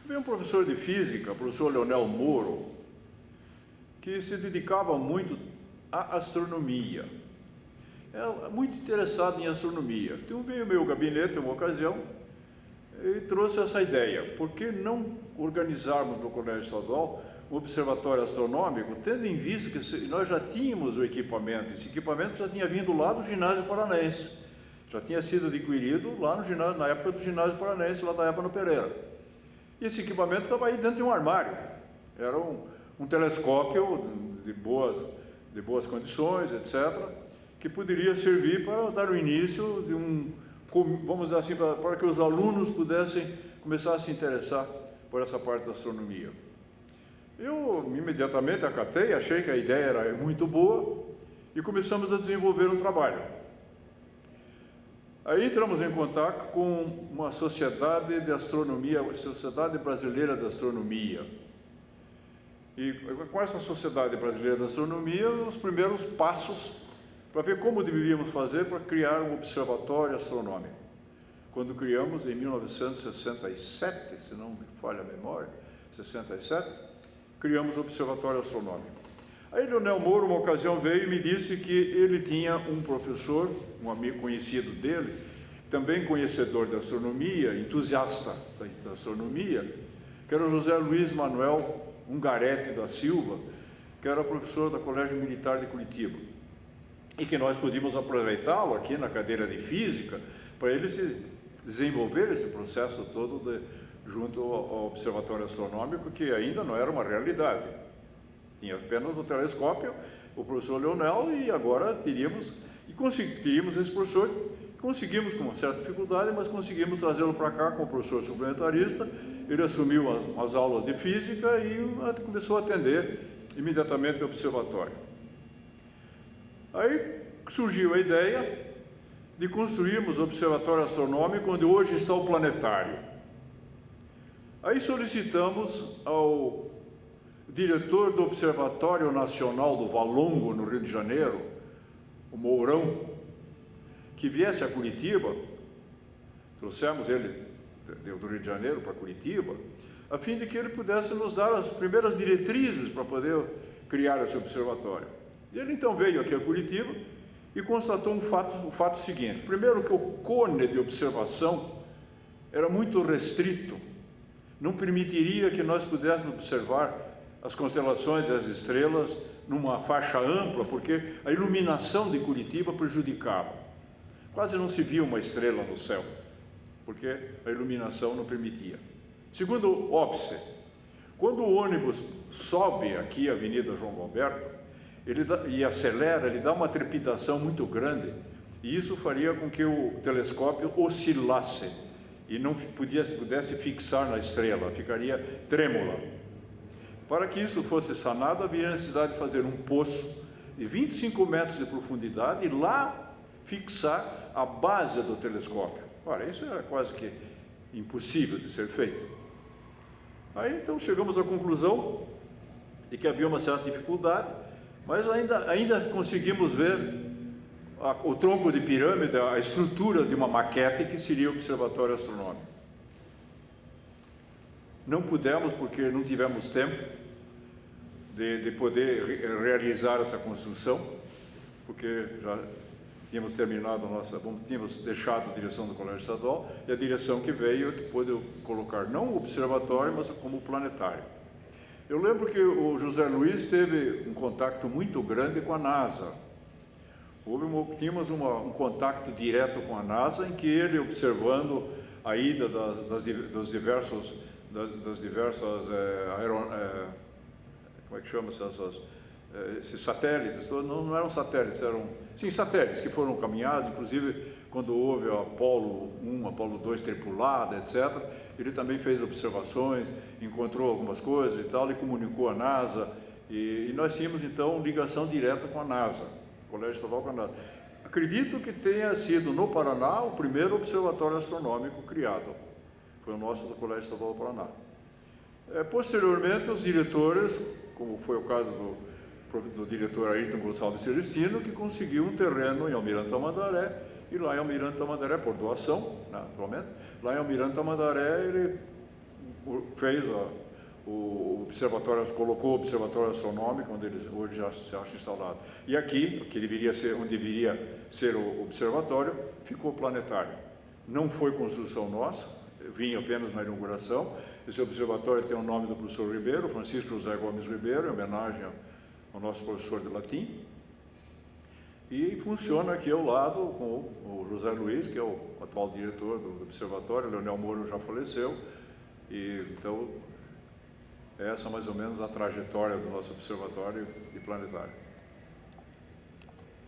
Veio um professor de física, o professor Leonel Moro, que se dedicava muito à astronomia. Era muito interessado em astronomia. Então veio ao meu gabinete, em uma ocasião, e trouxe essa ideia. Por que não organizarmos no Colégio Estadual um observatório astronômico, tendo em vista que nós já tínhamos o equipamento. Esse equipamento já tinha vindo lá do ginásio paranaense. Já tinha sido adquirido lá no ginásio, na época do ginásio paranaense, lá da Ébano Pereira. E esse equipamento estava aí dentro de um armário. Era um telescópio de boas condições, etc., que poderia servir para dar o início de vamos dizer assim, para que os alunos pudessem começar a se interessar por essa parte da astronomia. Eu imediatamente acatei, achei que a ideia era muito boa e começamos a desenvolver um trabalho. Aí entramos em contato com uma sociedade de astronomia, a Sociedade Brasileira de Astronomia. E com essa Sociedade Brasileira de Astronomia, os primeiros passos para ver como deveríamos fazer para criar um observatório astronômico. Quando criamos, em 1967, se não me falha a memória, 67, criamos o Observatório Astronômico. Aí Leonel Moro, uma ocasião, veio e me disse que ele tinha um professor, um amigo conhecido dele, também conhecedor da astronomia, entusiasta da astronomia, que era o José Luiz Manuel Ungarete da Silva, que era professor do Colégio Militar de Curitiba, e que nós podíamos aproveitá-lo aqui na cadeira de Física para ele se desenvolver esse processo todo junto ao Observatório Astronômico, que ainda não era uma realidade. Tinha apenas o telescópio, o professor Leonel, e agora teríamos esse professor, conseguimos com uma certa dificuldade, mas conseguimos trazê-lo para cá como professor suplementarista. Ele assumiu as aulas de Física e começou a atender imediatamente o observatório. Aí surgiu a ideia de construirmos o Observatório Astronômico, onde hoje está o planetário. Aí solicitamos ao diretor do Observatório Nacional do Valongo, no Rio de Janeiro, o Mourão, que viesse a Curitiba. Trouxemos ele do Rio de Janeiro para Curitiba, a fim de que ele pudesse nos dar as primeiras diretrizes para poder criar esse observatório. E ele então veio aqui a Curitiba e constatou o fato seguinte: primeiro, que o cone de observação era muito restrito, não permitiria que nós pudéssemos observar as constelações e as estrelas numa faixa ampla, porque a iluminação de Curitiba prejudicava. Quase não se via uma estrela no céu, porque a iluminação não permitia. Segundo o OPSE, quando o ônibus sobe aqui a Avenida João Gilberto e acelera, ele dá uma trepidação muito grande, e isso faria com que o telescópio oscilasse e não pudesse fixar na estrela, ficaria trêmula. Para que isso fosse sanado, havia necessidade de fazer um poço de 25 metros de profundidade e lá fixar a base do telescópio. Ora, isso era quase que impossível de ser feito. Aí então chegamos à conclusão de que havia uma certa dificuldade, mas ainda conseguimos ver o tronco de pirâmide, a estrutura de uma maquete que seria o Observatório Astronômico. Não pudemos, porque não tivemos tempo de poder realizar essa construção, porque já tínhamos terminado tínhamos deixado a direção do Colégio Estadual, e a direção que veio que pôde colocar não o observatório, mas como o planetário. Eu lembro que o José Luiz teve um contato muito grande com a NASA. Tínhamos um contato direto com a NASA, em que ele, observando a ida das diversas como é que chama esses satélites, não eram satélites, eram satélites que foram caminhados, inclusive quando houve o Apolo 1, Apolo 2 tripulada, etc. Ele também fez observações, encontrou algumas coisas e tal, e comunicou à NASA, e nós tínhamos então ligação direta com a NASA, o Colégio Estadual com a NASA. Acredito que tenha sido no Paraná o primeiro observatório astronômico criado, foi o nosso do Colégio Estadual do Paraná. Posteriormente, os diretores, como foi o caso do diretor Ayrton Gonçalves Celestino, que conseguiu um terreno em Almirante Tamandaré, e lá em Almirante Tamandaré, por doação, naturalmente, lá em Almirante Tamandaré ele fez o observatório, colocou o observatório astronômico, onde ele hoje já se acha instalado. E aqui, que deveria ser, onde deveria ser o observatório, ficou o planetário. Não foi construção nossa, vim apenas na inauguração. Esse observatório tem o nome do professor Ribeiro, Francisco José Gomes Ribeiro, em homenagem ao nosso professor de latim. E funciona aqui ao lado com o José Luiz, que é o atual diretor do observatório. Leonel Moro já faleceu. E então, essa é mais ou menos a trajetória do nosso observatório e planetário.